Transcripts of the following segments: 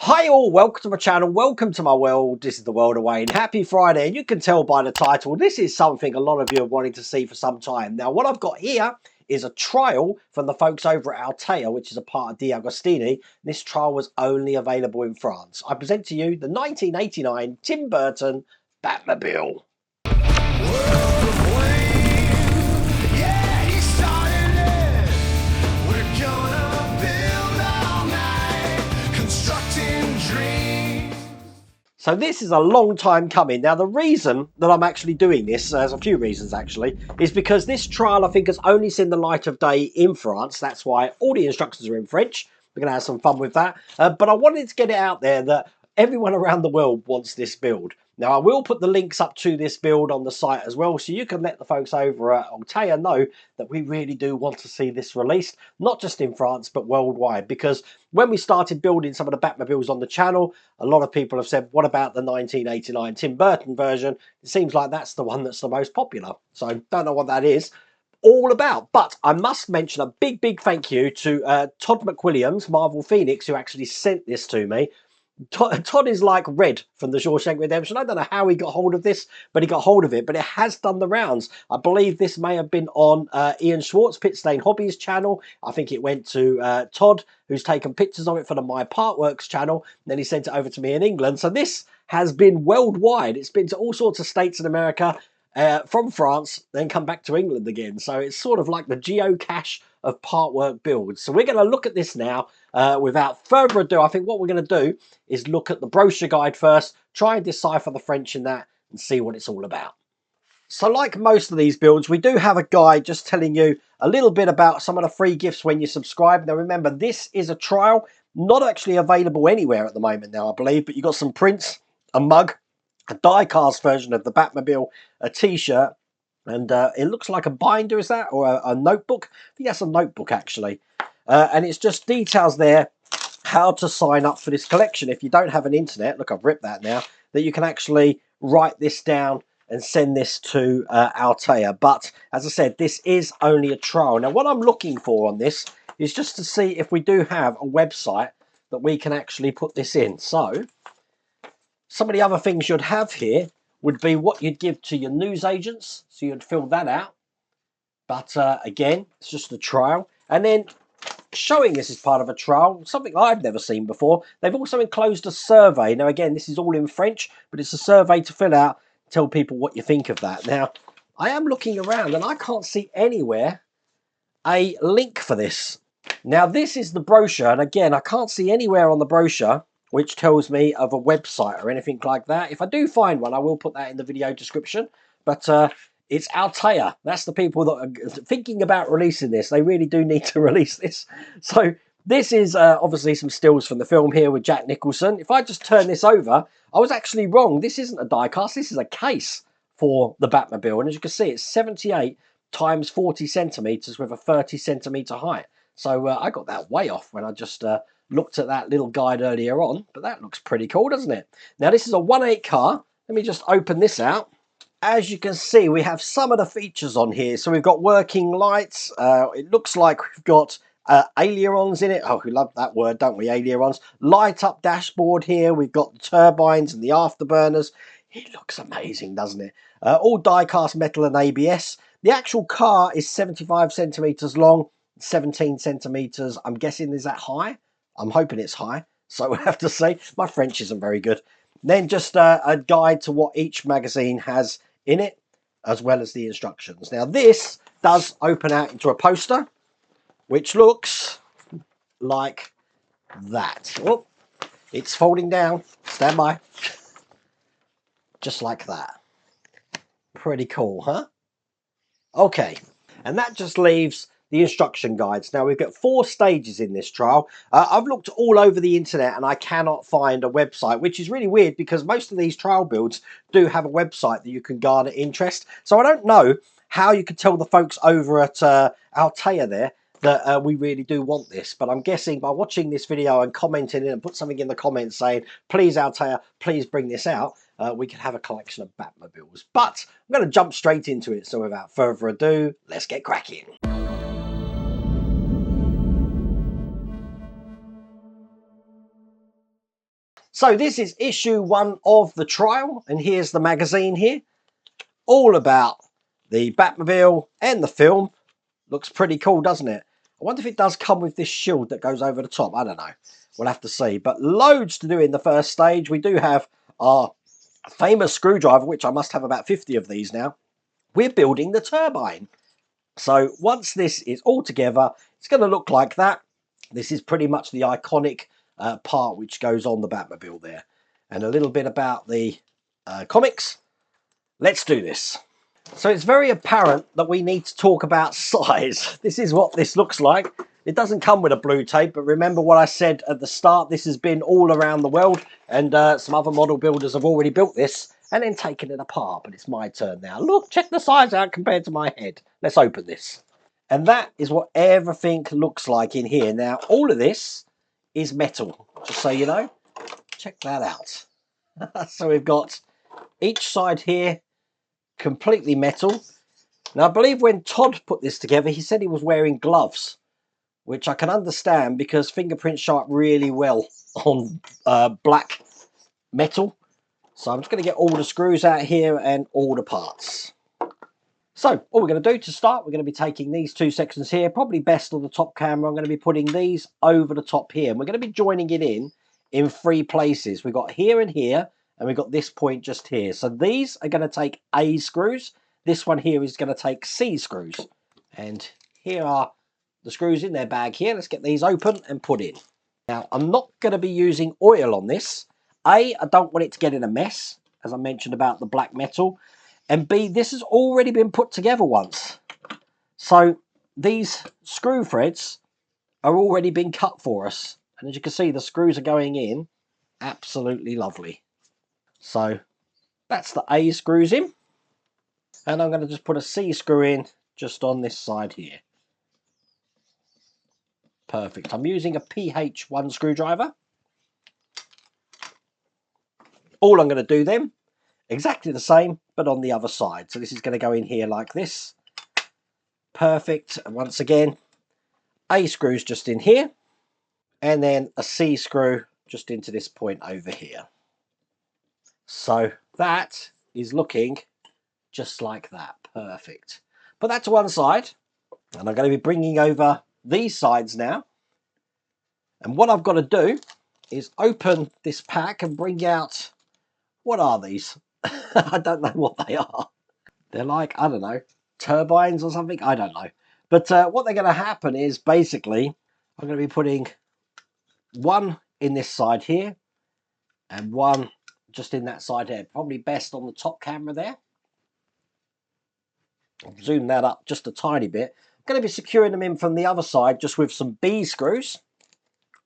Hi all, welcome to my channel, welcome to my world. This is the world of Wayne. Happy Friday, and you can tell by the title, this is something a lot of you are wanting to see for some time. Now what I've got here is a trial from the folks over at ALTAYA, which is a part of D'Agostini. This trial was only available in France. I present to you the 1989 Tim Burton Batmobile. So this is a long time coming. Now the reason that I'm actually doing this, there's a few reasons actually, is because this trial I think has only seen the light of day in France. That's why all the instructions are in French. We're going to have some fun with that. But I wanted to get it out there that everyone around the world wants this build. Now I will put the links up to this build on the site as well, so you can let the folks over at ALTAYA know that we really do want to see this released, not just in France but worldwide, because when we started building some of the Batmobiles on the channel, a lot of people have said, what about the 1989 Tim Burton version? It seems like that's the one that's the most popular. So don't know what that is all about. But I must mention a big thank you to Todd McWilliams, Marvel Phoenix, who actually sent this to me. Todd is like Red from the Shawshank Redemption. I don't know how he got hold of this, but he got hold of it. But it has done the rounds. I believe this may have been on Ian Schwartz, Pitstain Hobbies channel. I think it went to Todd, who's taken pictures of it for the My Partworks channel. Then he sent it over to me in England. So this has been worldwide. It's been to all sorts of states in America, from France, then come back to England again. So it's sort of like the geocache of partwork builds. So we're going to look at this now. Without further ado, I think what we're going to do is look at the brochure guide first, try and decipher the French in that and see what it's all about. So like most of these builds, we do have a guide just telling you a little bit about some of the free gifts when you subscribe. Now remember, this is a trial, not actually available anywhere at the moment now, I believe, but you've got some prints, a mug, a die-cast version of the Batmobile, a t-shirt, and it looks like a binder, is that? Or a notebook? I think that's a notebook, actually. And it's just details there how to sign up for this collection. If you don't have an internet, look, I've ripped that now, that you can actually write this down and send this to ALTAYA. But as I said, this is only a trial. Now, what I'm looking for on this is just to see if we do have a website that we can actually put this in. So some of the other things you'd have here would be what you'd give to your news agents. So you'd fill that out. But again, it's just a trial. And then showing this as part of a trial, something I've never seen before, they've also enclosed a survey. Now again, this is all in French, but it's a survey to fill out, tell people what you think of that. Now, I am looking around and I can't see anywhere a link for this. Now this is the brochure, and again, I can't see anywhere on the brochure which tells me of a website or anything like that. If I do find one, I will put that in the video description. But it's ALTAYA. That's the people that are thinking about releasing this. They really do need to release this. So this is obviously some stills from the film here with Jack Nicholson. If I just turn this over, I was actually wrong. This isn't a die cast. This is a case for the Batmobile. And as you can see, it's 78 times 40 centimeters with a 30 centimeter height. So I got that way off when I just looked at that little guide earlier on. But that looks pretty cool, doesn't it? Now this is a 1.8 car. Let me just open this out. As you can see, we have some of the features on here. So we've got working lights. It looks like we've got ailerons in it. Oh, we love that word, don't we? Ailerons. Light up dashboard here. We've got the turbines and the afterburners. It looks amazing, doesn't it? All die-cast metal and ABS. The actual car is 75 centimeters long, 17 centimeters. I'm guessing, is that high? I'm hoping it's high. So we'll have to say, my French isn't very good. Then just a guide to what each magazine has in it, as well as the instructions. Now this does open out into a poster, which looks like that. Oh, it's folding down. Stand by. Just like that. Pretty cool, huh? Okay, and that just leaves the instruction guides. Now we've got 4 stages in this trial. I've looked all over the internet and I cannot find a website, which is really weird because most of these trial builds do have a website that you can garner interest. So I don't know how you could tell the folks over at ALTAYA there that we really do want this, but I'm guessing by watching this video and commenting and put something in the comments saying, please ALTAYA, please bring this out, we can have a collection of Batmobiles. But I'm going to jump straight into it, so without further ado, let's get cracking. So this is issue 1 of the trial, and here's the magazine here, all about the Batmobile and the film. Looks pretty cool, doesn't it? I wonder if it does come with this shield that goes over the top. I don't know. We'll have to see. But loads to do in the first stage. We do have our famous screwdriver, which I must have about 50 of these now. We're building the turbine. So once this is all together, it's going to look like that. This is pretty much the iconic part which goes on the Batmobile there. And a little bit about the comics. Let's do this. So it's very apparent that we need to talk about size. This is what this looks like. It doesn't come with a blue tape, but remember what I said at the start. This has been all around the world, and some other model builders have already built this and then taken it apart. But it's my turn now. Look, check the size out compared to my head. Let's open this. And that is what everything looks like in here. Now, all of this is metal, just so you know. Check that out. So we've got each side here completely metal. Now, I believe when Todd put this together, he said he was wearing gloves, which I can understand because fingerprints show up really well on black metal. So I'm just going to get all the screws out here and all the parts. So all we're going to do to start, we're going to be taking these 2 sections here, probably best on the top camera. I'm going to be putting these over the top here, and we're going to be joining it in 3 places. We've got here and here, and we've got this point just here. So these are going to take A screws. This one here is going to take C screws. And here are the screws in their bag here. Let's get these open and put in. Now, I'm not going to be using oil on this. A, I don't want it to get in a mess, as I mentioned about the black metal. And B, this has already been put together once. So these screw threads are already been cut for us. And as you can see, the screws are going in. Absolutely lovely. So that's the A screws in. And I'm going to just put a C screw in just on this side here. Perfect. I'm using a PH1 screwdriver. All I'm going to do then, exactly the same, but on the other side. So this is going to go in here like this. Perfect. And once again, A screws just in here. And then a C screw just into this point over here. So that is looking just like that. Perfect. Put that to one side. And I'm going to be bringing over these sides now. And what I've got to do is open this pack and bring out, what are these? I don't know what they are. They're like, I don't know, turbines or something? I don't know. But what they're going to happen is basically, I'm going to be putting one in this side here and one just in that side here. Probably best on the top camera there. I'll zoom that up just a tiny bit. I'm going to be securing them in from the other side just with some B screws.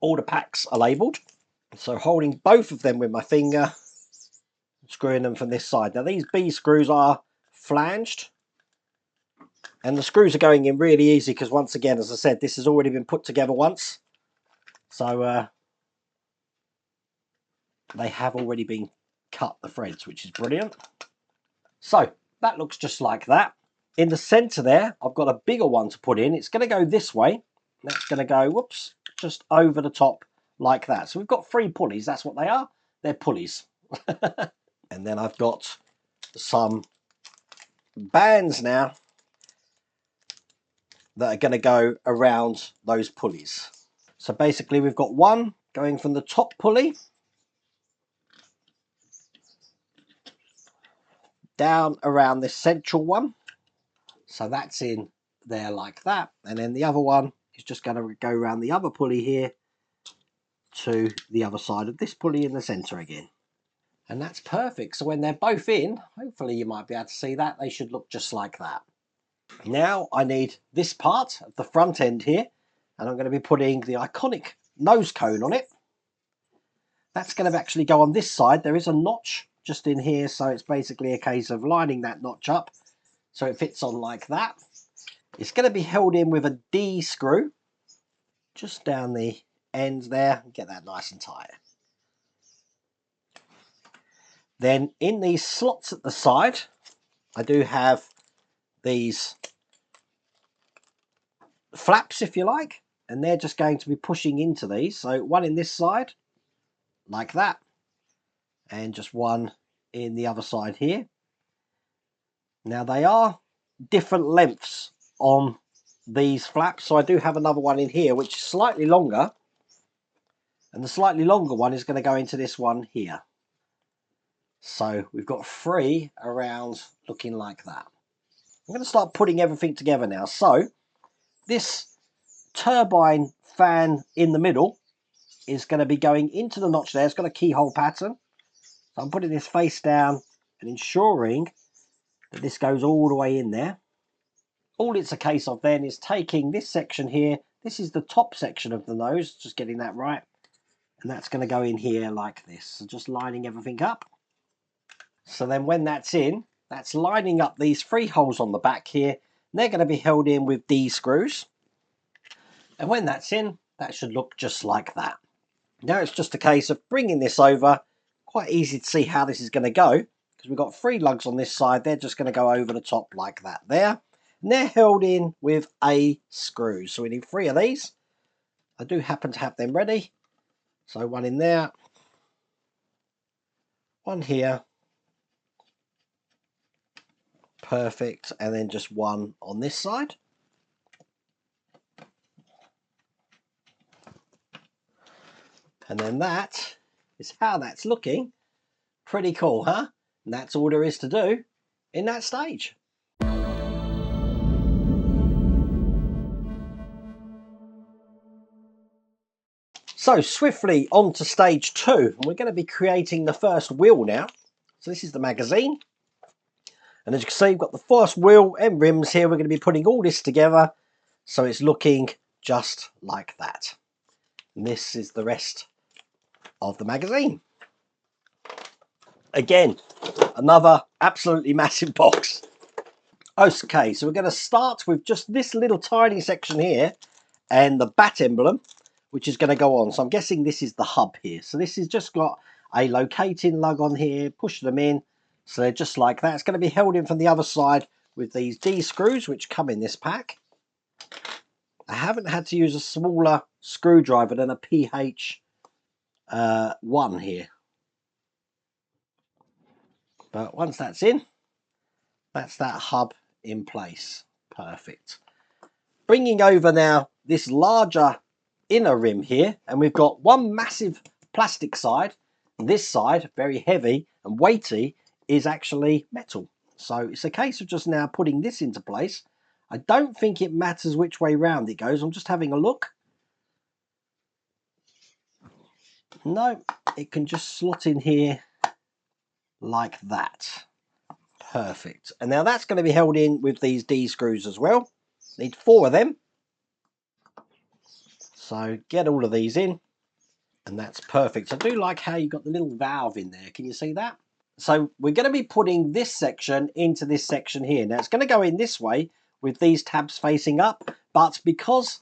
All the packs are labelled. So holding both of them with my finger, screwing them from this side. Now these B screws are flanged. And the screws are going in really easy because once again, as I said, this has already been put together once. So they have already been cut, the threads, which is brilliant. So that looks just like that. In the center there, I've got a bigger one to put in. It's going to go this way. That's going to go, whoops, just over the top like that. So we've got 3 pulleys. That's what they are. They're pulleys. And then I've got some bands now that are going to go around those pulleys. So basically we've got one going from the top pulley down around this central one. So that's in there like that. And then the other one is just going to go around the other pulley here to the other side of this pulley in the center again. And that's perfect. So when they're both in, hopefully you might be able to see that, they should look just like that. Now I need this part of the front end here, and I'm going to be putting the iconic nose cone on it. That's going to actually go on this side. There is a notch just in here, so it's basically a case of lining that notch up so it fits on like that. It's going to be held in with a D screw just down the end there. Get that nice and tight. Then in these slots at the side, I do have these flaps, if you like, and they're just going to be pushing into these. So one in this side, like that, and just one in the other side here. Now they are different lengths on these flaps, so I do have another one in here which is slightly longer, and the slightly longer one is going to go into this one here. So we've got 3 around looking like that. I'm going to start putting everything together now. So this turbine fan in the middle is going to be going into the notch there. It's got a keyhole pattern. So I'm putting this face down and ensuring that this goes all the way in there. All it's a case of then is taking this section here. This is the top section of the nose, just getting that right. And that's going to go in here like this. So just lining everything up. So then when that's in, that's lining up these 3 holes on the back here. And they're going to be held in with D screws. And when that's in, that should look just like that. Now it's just a case of bringing this over. Quite easy to see how this is going to go, because we've got 3 lugs on this side. They're just going to go over the top like that there. And they're held in with A screws. So we need 3 of these. I do happen to have them ready. So one in there, one here. Perfect. And then just one on this side. And then that is how that's looking. Pretty cool, huh? And that's all there is to do in that stage. So swiftly on to stage 2. And we're going to be creating the first wheel now. So this is the magazine. And as you can see, we've got the first wheel and rims here. We're going to be putting all this together. So it's looking just like that. And this is the rest of the magazine. Again, another absolutely massive box. Okay, so we're going to start with just this little tiny section here and the bat emblem, which is going to go on. So I'm guessing this is the hub here. So this has just got a locating lug on here, push them in. So they're just like that. It's going to be held in from the other side with these D screws, which come in this pack. I haven't had to use a smaller screwdriver than a PH 1 here. But once that's in, that's that hub in place. Perfect. Bringing over now this larger inner rim here, and we've got one massive plastic side. This side, very heavy and weighty, is actually metal. So it's a case of just now putting this into place. I don't think it matters which way round it goes. I'm just having a look. No, it can just slot in here like that. Perfect. And now that's going to be held in with these D screws as well. Need 4 of them. So get all of these in. And that's perfect. I do like how you've got the little valve in there. Can you see that? So we're going to be putting this section into this section here. Now it's going to go in this way with these tabs facing up. But because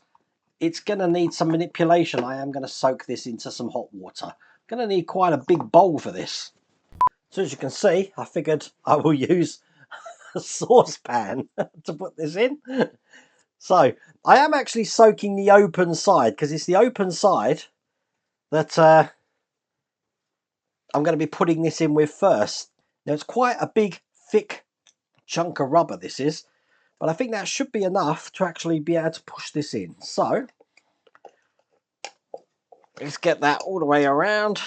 it's going to need some manipulation, I am going to soak this into some hot water. I'm going to need quite a big bowl for this. So as you can see, I figured I will use a saucepan to put this in. So I am actually soaking the open side, because it's the open side that I'm going to be putting this in with first. Now it's quite a big, thick chunk of rubber this is, but I think that should be enough to actually be able to push this in. So let's get that all the way around.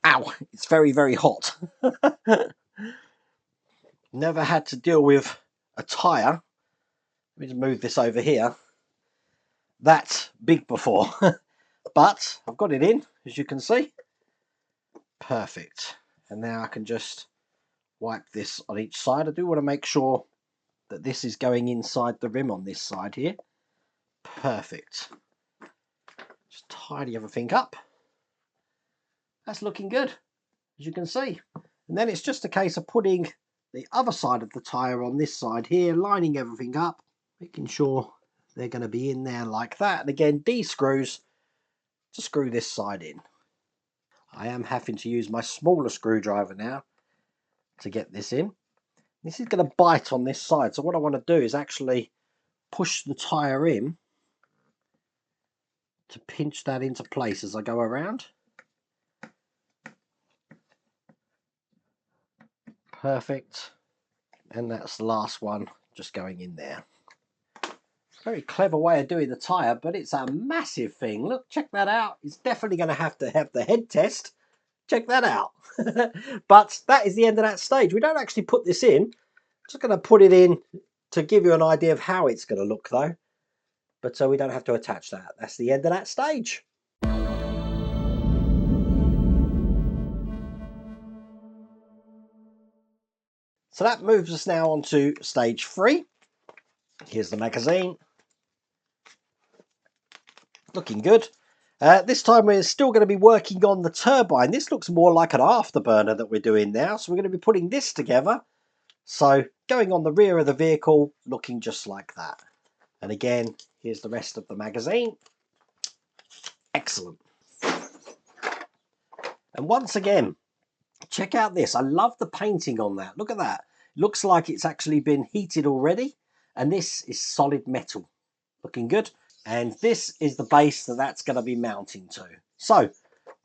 Ow, it's very, very hot. Never had to deal with a tyre. Let me just move this over here. That's big before. But I've got it in, as you can see. Perfect. And now I can just wipe this on each side. I do want to make sure that this is going inside the rim on this side here. Perfect. Just tidy everything up. That's looking good, as you can see. And then it's just a case of putting the other side of the tyre on this side here, lining everything up, making sure they're going to be in there like that. And again, D screws to screw this side in. I am having to use my smaller screwdriver now to get this in. This is going to bite on this side, so what I want to do is actually push the tyre in to pinch that into place as I go around. Perfect. And that's the last one just going in there. Very clever way of doing the tyre, but it's a massive thing. Look, check that out. It's definitely going to have the head test. Check that out. But that is the end of that stage. We don't actually put this in. Just going to put it in to give you an idea of how it's going to look though. But so we don't have to attach that. That's the end of that stage. So that moves us now on to stage 3. Here's the magazine. Looking good. This time we're still going to be working on the turbine. This looks more like an afterburner that we're doing now. So we're going to be putting this together. So going on the rear of the vehicle, looking just like that. And again, here's the rest of the magazine. Excellent. And once again, check out this. I love the painting on that. Look at that. Looks like it's actually been heated already. And this is solid metal. Looking good. And this is the base that's going to be mounting to. So,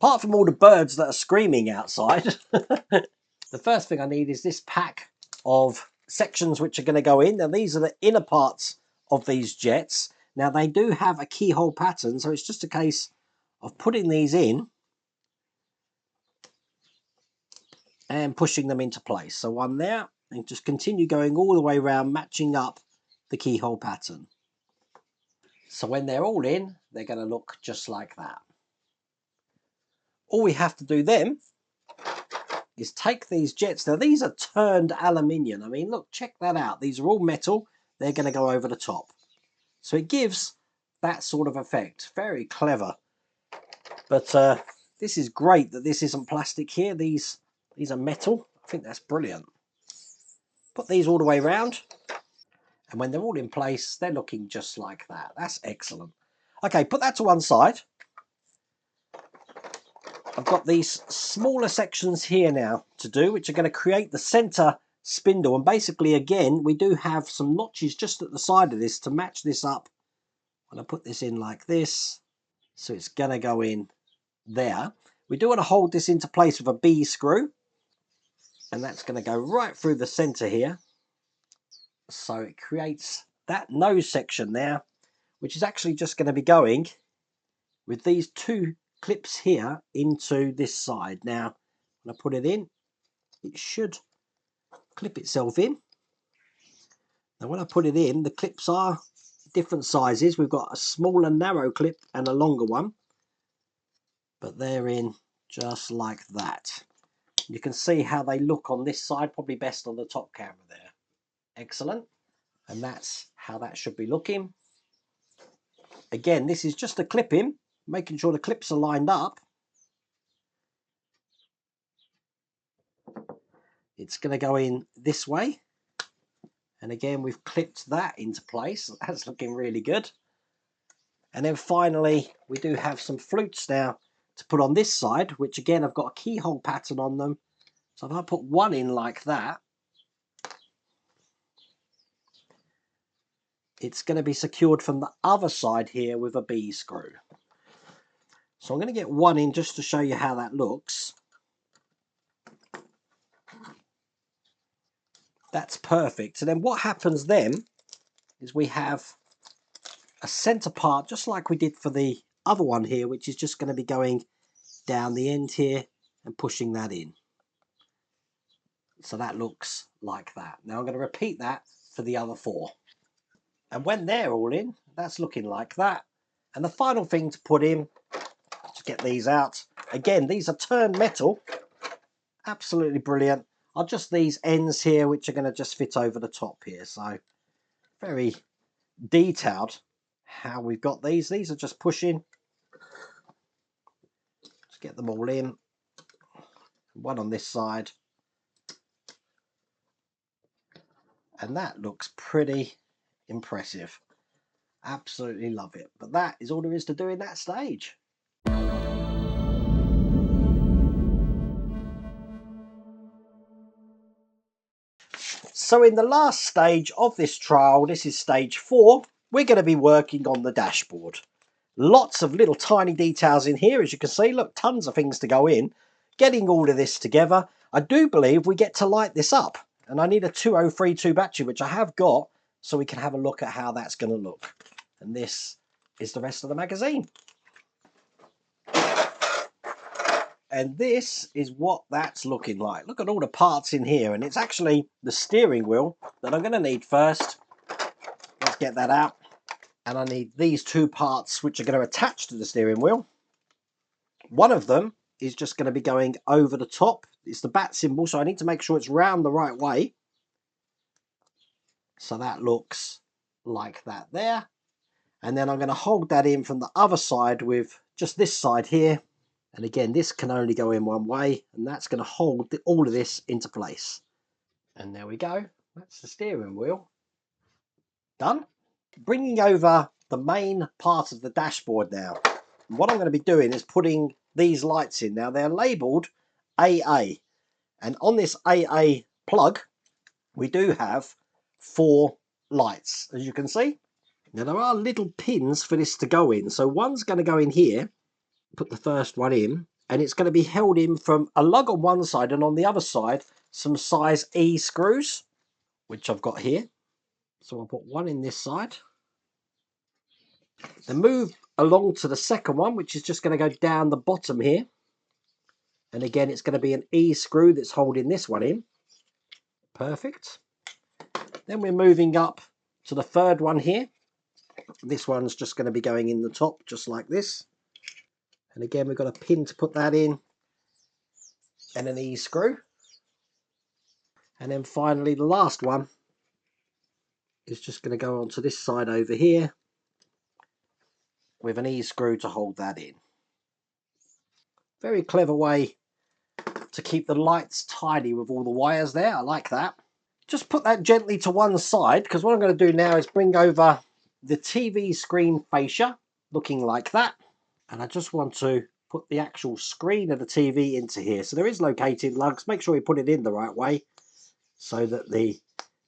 apart from all the birds that are screaming outside, the first thing I need is this pack of sections which are going to go in. Now, these are the inner parts of these jets. Now, they do have a keyhole pattern, so it's just a case of putting these in and pushing them into place. So one there, and just continue going all the way around, matching up the keyhole pattern. So when they're all in, they're going to look just like that. All we have to do then is take these jets. Now these are turned aluminium. I mean, look, check that out. These are all metal. They're going to go over the top. So it gives that sort of effect. Very clever. But this is great that this isn't plastic here. These are metal. I think that's brilliant. Put these all the way around. And when they're all in place, they're looking just like that. That's excellent. Okay, put that to one side. I've got these smaller sections here now to do, which are going to create the center spindle. And basically, again, we do have some notches just at the side of this to match this up. When I put this in like this, so it's going to go in there. We do want to hold this into place with a B screw. And that's going to go right through the center here. So it creates that nose section there, which is actually just going to be going with these two clips here into this side. Now, when I put it in, it should clip itself in. Now, when I put it in, the clips are different sizes. We've got a smaller, narrow clip and a longer one, but they're in just like that. You can see how they look on this side, probably best on the top camera there. Excellent. And that's how that should be looking. Again, this is just a clipping, making sure the clips are lined up. It's going to go in this way. And again, we've clipped that into place. That's looking really good. And then finally, we do have some flutes now to put on this side, which again, I've got a keyhole pattern on them. So if I put one in like that, it's going to be secured from the other side here with a B screw. So I'm going to get one in just to show you how that looks. That's perfect. So then what happens then is we have a center part just like we did for the other one here, which is just going to be going down the end here and pushing that in. So that looks like that. Now I'm going to repeat that for the other four. And when they're all in, that's looking like that. And the final thing to put in, to get these out, again, these are turned metal. Absolutely brilliant. Are just these ends here, which are going to just fit over the top here. So very detailed how we've got these. These are just pushing. Let's get them all in. One on this side. And that looks pretty impressive. Absolutely love it. But that is all there is to do in that stage. So in the last stage of this trial, this is stage 4, we're going to be working on the dashboard. Lots of little tiny details in here, as you can see. Look, tons of things to go in. Getting all of this together, I do believe we get to light this up. And I need a 2032 battery, which I have got, so we can have a look at how that's going to look. And this is the rest of the magazine. And this is what that's looking like. Look at all the parts in here, and it's actually the steering wheel that I'm going to need first. Let's get that out. And I need these two parts which are going to attach to the steering wheel. One of them is just going to be going over the top. It's the bat symbol, so I need to make sure it's round the right way. So that looks like that there. And then I'm going to hold that in from the other side with just this side here. And again, this can only go in one way, and that's going to hold all of this into place. And there we go. That's the steering wheel. Done. Bringing over the main part of the dashboard now. And what I'm going to be doing is putting these lights in. Now, they're labelled AA. And on this AA plug, we do have 4 lights, as you can see. Now, there are little pins for this to go in. So one's going to go in here. Put the first one in, and it's going to be held in from a lug on one side, and on the other side some size E screws, which I've got here. So I'll put one in this side, then move along to the second one, which is just going to go down the bottom here, and again it's going to be an E screw that's holding this one in. Perfect. Then we're moving up to the third one here. This one's just going to be going in the top, just like this. And again, we've got a pin to put that in, and an E screw. And then finally, the last one is just going to go onto this side over here with an E screw to hold that in. Very clever way to keep the lights tidy with all the wires there. I like that. Just put that gently to one side, because what I'm going to do now is bring over the TV screen fascia, looking like that. And I just want to put the actual screen of the TV into here. So there is locating lugs. Make sure you put it in the right way so that the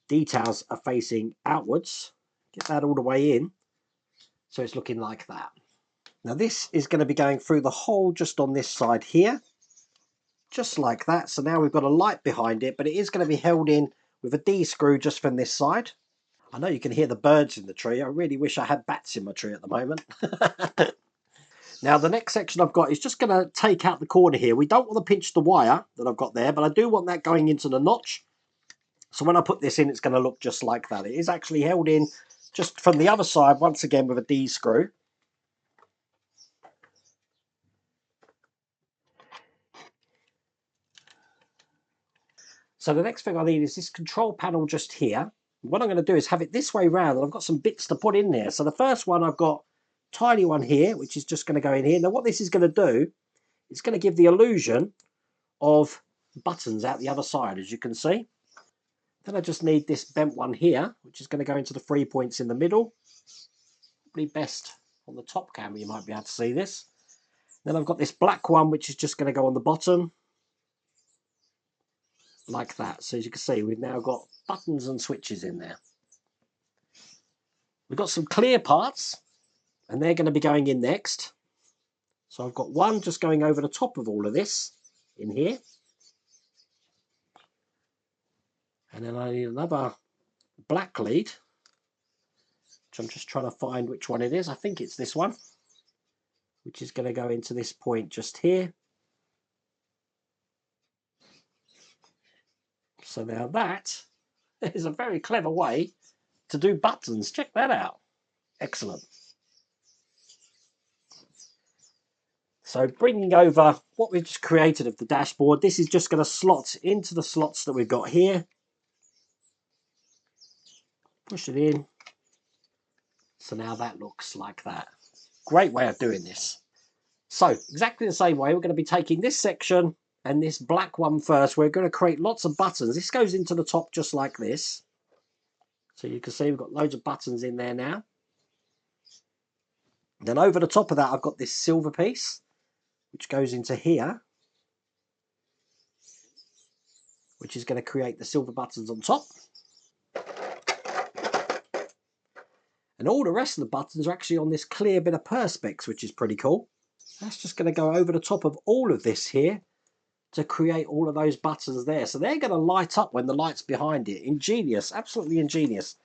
details are facing outwards. Get that all the way in so it's looking like that. Now this is going to be going through the hole just on this side here, just like that. So now we've got a light behind it, but it is going to be held in with a D screw just from this side. I know you can hear the birds in the tree. I really wish I had bats in my tree at the moment. Now the next section I've got is just going to take out the corner here. We don't want to pinch the wire that I've got there, but I do want that going into the notch. So when I put this in, it's going to look just like that. It is actually held in just from the other side, once again with a D screw. So the next thing I need is this control panel just here. What I'm going to do is have it this way round, and I've got some bits to put in there. So the first one, I've got a tiny one here, which is just going to go in here. Now what this is going to do, it's going to give the illusion of buttons out the other side, as you can see. Then I just need this bent one here, which is going to go into the 3 points in the middle. Probably best on the top camera, you might be able to see this. Then I've got this black one, which is just going to go on the bottom, like that. So as you can see, we've now got buttons and switches in there. We've got some clear parts, and they're going to be going in next. So I've got one just going over the top of all of this in here. And then I need another black lead, which I'm just trying to find which one it is. I think it's this one, which is going to go into this point just here. So now that is a very clever way to do buttons. Check that out. Excellent. So bringing over what we've just created of the dashboard, this is just going to slot into the slots that we've got here. Push it in. So now that looks like that. Great way of doing this. So exactly the same way, we're going to be taking this section and this black one first. We're going to create lots of buttons. This goes into the top just like this. So you can see we've got loads of buttons in there now. Then over the top of that, I've got this silver piece, which goes into here, which is going to create the silver buttons on top. And all the rest of the buttons are actually on this clear bit of perspex, which is pretty cool. That's just going to go over the top of all of this here to create all of those buttons there. So they're going to light up when the light's behind it. Ingenious, absolutely ingenious.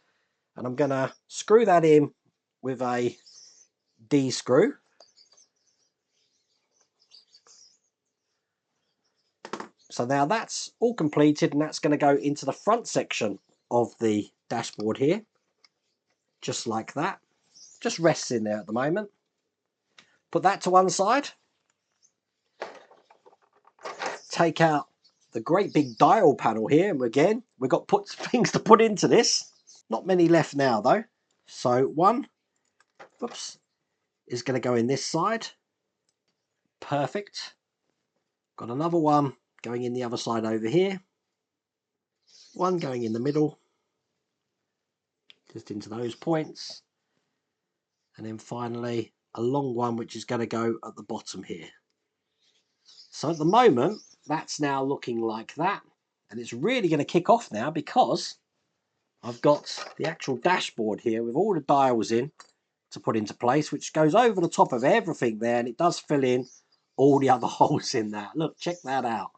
And I'm going to screw that in with a D screw. So now that's all completed, and that's going to go into the front section of the dashboard here. Just like that. Just rests in there at the moment. Put that to one side. Take out the great big dial panel here, and again we've got things to put into this. Not many left now though. So one, whoops, is going to go in this side. Perfect. Got another one going in the other side over here. One going in the middle, just into those points. And then finally a long one which is going to go at the bottom here. So at the moment that's now looking like that, and it's really going to kick off now because I've got the actual dashboard here with all the dials in to put into place, which goes over the top of everything there, and it does fill in all the other holes in that. Look, check that out.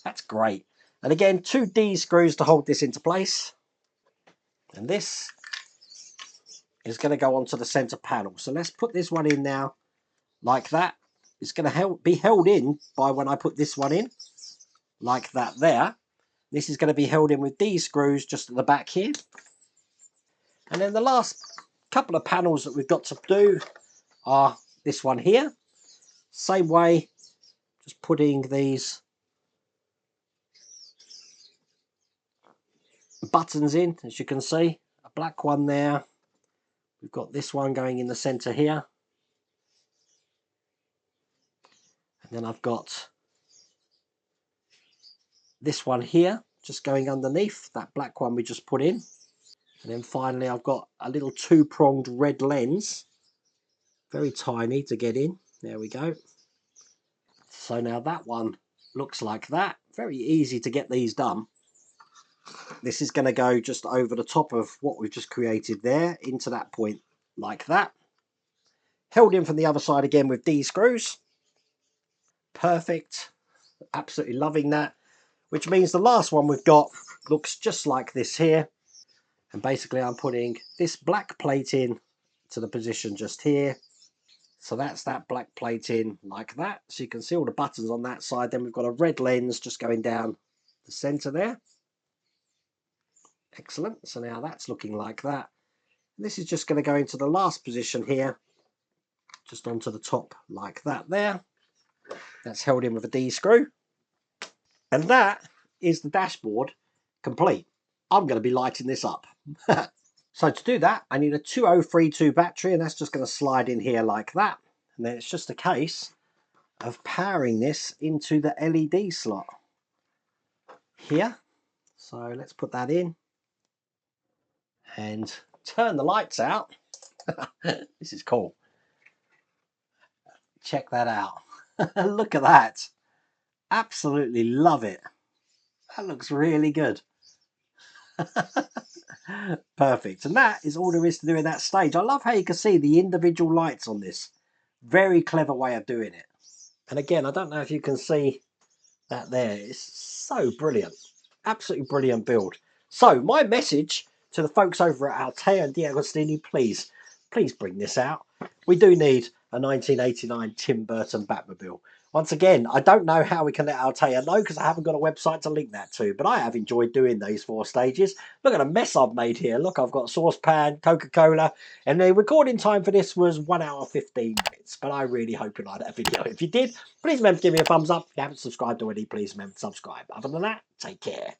That's great. And again, 2 D screws to hold this into place. And this is going to go onto the center panel. So let's put this one in now like that. It's going to be held in by when I put this one in like that there. This is going to be held in with D screws just at the back here. And then the last couple of panels that we've got to do are this one here. Same way, just putting these buttons in, as you can see. A black one there. We've got this one going in the center here. And then I've got this one here, just going underneath that black one we just put in. And then finally I've got a little 2-pronged red lens, very tiny to get in. There we go. So now that one looks like that. Very easy to get these done. This is going to go just over the top of what we've just created there into that point like that. Held in from the other side again with D screws. Perfect. Absolutely loving that. Which means the last one we've got looks just like this here. And basically I'm putting this black plate in to the position just here. So that's that black plate in like that. So you can see all the buttons on that side. Then we've got a red lens just going down the center there. Excellent. So now that's looking like that. And this is just going to go into the last position here. Just onto the top like that there. That's held in with a D screw. And that is the dashboard complete. I'm going to be lighting this up. So to do that, I need a 2032 battery, and that's just going to slide in here like that. And then it's just a case of powering this into the LED slot here. So let's put that in and turn the lights out. This is cool. Check that out. Look at that. Absolutely love it. That looks really good. Perfect. And that is all there is to do in that stage. I love how you can see the individual lights on this. Very clever way of doing it. And again, I don't know if you can see that there. It's so brilliant. Absolutely brilliant build. So my message to the folks over at ALTAYA and D'Agostini, please bring this out. We do need a 1989 Tim Burton Batmobile. Once again, I don't know how we can let ALTAYA know because I haven't got a website to link that to, but I have enjoyed doing these 4 stages. Look at the mess I've made here. Look, I've got saucepan, Coca-Cola, and the recording time for this was 1 hour 15 minutes, but I really hope you liked that video. If you did, please remember to give me a thumbs up. If you haven't subscribed already, please remember to subscribe. Other than that, take care.